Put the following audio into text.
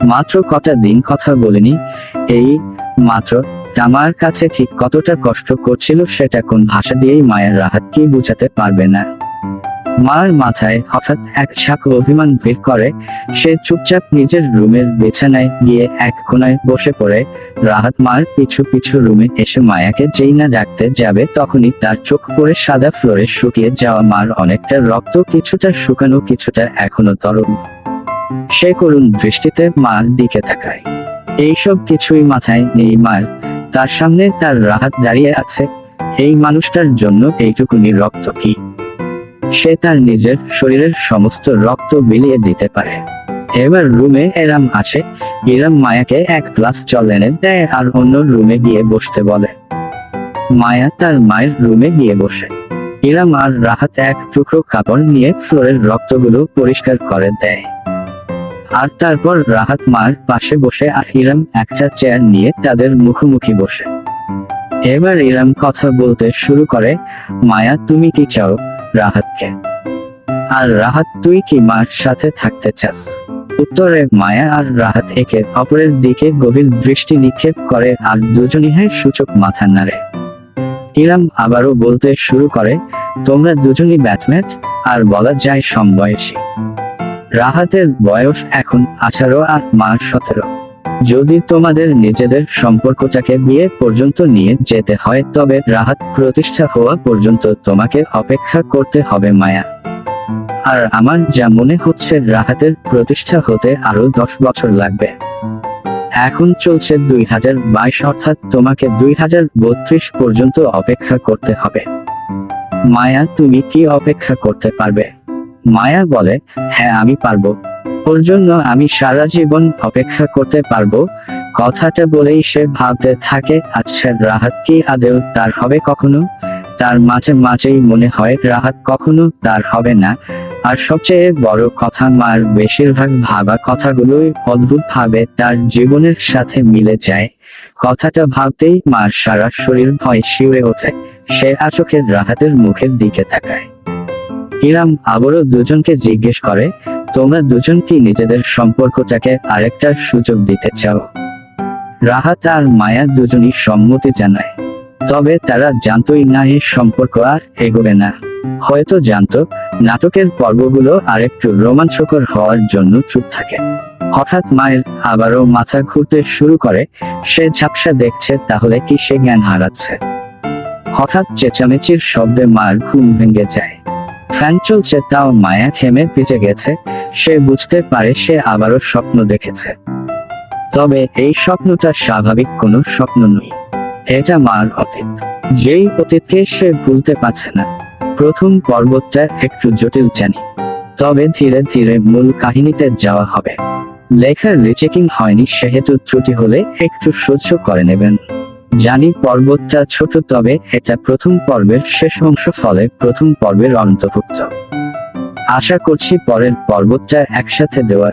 মাত্র কটা দিন কথা বলিনি, এই মাত্র। আমার কাছে ঠিক কতটা কষ্ট করছিল সেটা কোন ভাষা দিয়েই মায়ের রাহাতকে বুঝাতে পারবে না। মার মাথায় হঠাৎ এক ঝাঁক অভিমান ভিড় করে। সে চুপচাপ নিজের রুমের বিছানায় গিয়ে এক কোণায় বসে পড়ে। রাহাত মার পিছু পিছু রুমে এসে মায়াকে যেই না ডাকতে যাবে তখনই তার চোখ পড়ে সাদা ফ্লোরে শুকিয়ে যাওয়া মার অনেকটা রক্ত, কিছুটা শুকানো, কিছুটা এখনো তরল। সে করুণ দৃষ্টিতে মার দিকে তাকায়। এইসব কিছুই মাথায় নেই মার। তার সামনে তার রাহাত দাঁড়িয়ে আছে। এই মানুষটার জন্য এইটুকুনি রক্ত কি? সে তার নিজের শরীরের সমস্ত রক্ত বিলিয়ে দিতে পারে। এবার রুমে এরাম আছে। ইরাম মায়াকে এক গ্লাস জল এনে দেয় আর অন্য রুমে গিয়ে বসতে বলে। মায়া তার মায়ের রুমে গিয়ে বসে। ইরাম আর রাহাত এক টুকরো কাপড় নিয়ে ফ্লোরের রক্তগুলো পরিষ্কার করে দেয়। আর তারপর রাহাত মার পাশে বসে আর ইরাম একটা চেয়ার নিয়ে তাদের মুখোমুখি বসে। এবার ইরাম কথা বলতে শুরু করে। মায়া, তুমি কি চাও রাহাতকে? আর রাহাত, তুই কি মার সাথে থাকতে চাস? উত্তরে মায়া আর রাহাত একে অপরের দিকে গভীর দৃষ্টি নিক্ষেপ করে আর দুজনই হ্যাঁ সূচক মাথা নাড়ে। ইরাম আবারও বলতে শুরু করে, তোমরা দুজনই ব্যাচমেট, আর বলা যায় সমবয়সী। রাহাতের বয়স এখন 18 আর মার 17। যদি তোমাদের নিজেদের সম্পর্কটাকে বিয়ে পর্যন্ত নিয়ে যেতে হয় তবে রাহাত প্রতিষ্ঠা হওয়া পর্যন্ত তোমাকে অপেক্ষা করতে হবে মায়া। আর আমার যা মনে হচ্ছে রাহাতের প্রতিষ্ঠা হতে আরো 10 বছর লাগবে। এখন চলছে 2022, অর্থাৎ তোমাকে 2032 পর্যন্ত অপেক্ষা করতে হবে। মায়া, তুমি কি অপেক্ষা করতে পারবে? মায়া বলে, হ্যাঁ আমি পারবো। ওর জন্য আমি সারা জীবন অপেক্ষা করতে পারবো। কথাটা বলেই সে ভাবতে থাকে, আচ্ছা রাহাত কি আদেও তার হবে কখনো? তার মাঝে মাঝেই মনে হয় রাহাত কখনো তার হবে না। আর সবচেয়ে বড় কথা, মার বেশিরভাগ ভাবা কথাগুলোই অদ্ভুতভাবে তার জীবনের সাথে মিলে যায়। কথাটা ভাবতেই মার সারা শরীর ভয় শিউরে ওঠে। সে আচোখে রাহাতের মুখের দিকে তাকায়। ইরাম আবারও দুজনকে জিজ্ঞেস করে, তোমরা দুজন কি নিজেদের সম্পর্কটাকে আরেকটা সুযোগ দিতে চাও? রাহাত আর মায়া দুজনই সম্মতি জানায়। তবে তারা জানতোই না এই সম্পর্ক আর এগোবে না। হয়তো জানতো নাটকের পর্বগুলো আরেকটু রোমাঞ্চকর হওয়ার জন্য চুপ থাকে। হঠাৎ মায়ের আবারও মাথা ঘুরতে শুরু করে। সে ঝাপসা দেখছে, তাহলে কি সে জ্ঞান হারাচ্ছে? হঠাৎ চেঁচামেচির শব্দে মার ঘুম ভেঙে যায়। ফ্যান চলছে তাও মায়া ঘেমে ভিজে গেছে। সে বুঝতে পারে সে আবারও স্বপ্ন দেখেছে। তবে এই স্বপ্নটা স্বাভাবিক কোনো স্বপ্ন নয়। এটা মার অতীত, যেই অতীতকে সে ভুলতে পারছে না। প্রথম পর্বটা একটু জটিল জানি, তবে ধীরে ধীরে মূল কাহিনীতে যাওয়া হবে। লেখা রিচেকিং হয়নি, সেহেতু ত্রুটি হলে একটু সহ্য করে নেবেন। জানি পর্বটা ছোট, তবে এটা প্রথম পর্বের শেষ অংশ, ফলে প্রথম পর্বের অন্তর্ভুক্ত। আশা করছি পরের পর্বটা একসাথে দেওয়া